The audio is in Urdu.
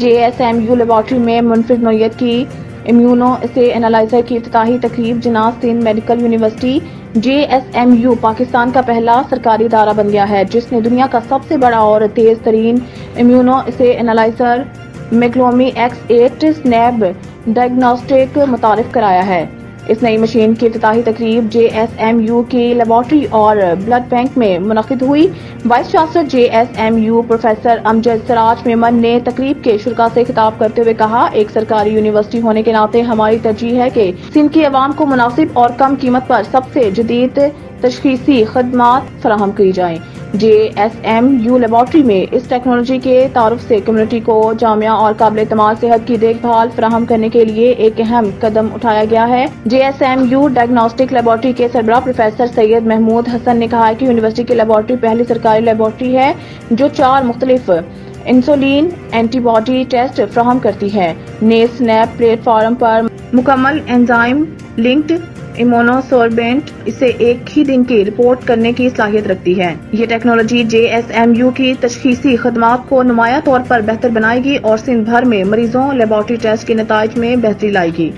JSMU لیبارٹری میں منفرد نوعیت کی امیونو اسے اینالائزر کی افتتاحی تقریب Jinnah Sindh medical university JSMU Pakistan کا پہلا سرکاری ادارہ بن گیا ہے جس نے دنیا کا سب سے بڑا اور تیز ترین امیونو اسے اینالائزر میگلومی X8 سنیب ڈائگنوسٹک متعارف کرایا ہے۔ اس نئی مشین کی افتتاحی تقریب JSMU کی لیبارٹری اور بلڈ بینک میں منعقد ہوئی۔ وائس چانسلر JSMU پروفیسر امجد سراج میمن نے تقریب کے شرکاء سے خطاب کرتے ہوئے کہا، ایک سرکاری یونیورسٹی ہونے کے ناطے ہماری ترجیح ہے کہ سندھ کی عوام کو مناسب اور کم قیمت پر سب سے جدید تشخیصی خدمات فراہم کی جائیں۔ JSMU لیبارٹری میں اس ٹیکنالوجی کے تعارف سے کمیونٹی کو جامع اور قابل اعتماد صحت کی دیکھ بھال فراہم کرنے کے لیے ایک اہم قدم اٹھایا گیا ہے۔ JSMU ڈائگنوسٹک لیبارٹری کے سربراہ پروفیسر سید محمود حسن نے کہا کہ یونیورسٹی کی لیبارٹری پہلی سرکاری لیبارٹری ہے جو 4 مختلف انسولین اینٹی باڈی ٹیسٹ فراہم کرتی ہے۔ نیز سنیپ پلیٹ فارم پر مکمل انزائم لنکڈ ایمونوسوربینٹ اسے ایک ہی دن کی رپورٹ کرنے کی صلاحیت رکھتی ہے۔ یہ ٹیکنالوجی JSMU کی تشخیصی خدمات کو نمایاں طور پر بہتر بنائے گی اور سندھ بھر میں مریضوں لیبارٹری ٹیسٹ کے نتائج میں بہتری لائے گی۔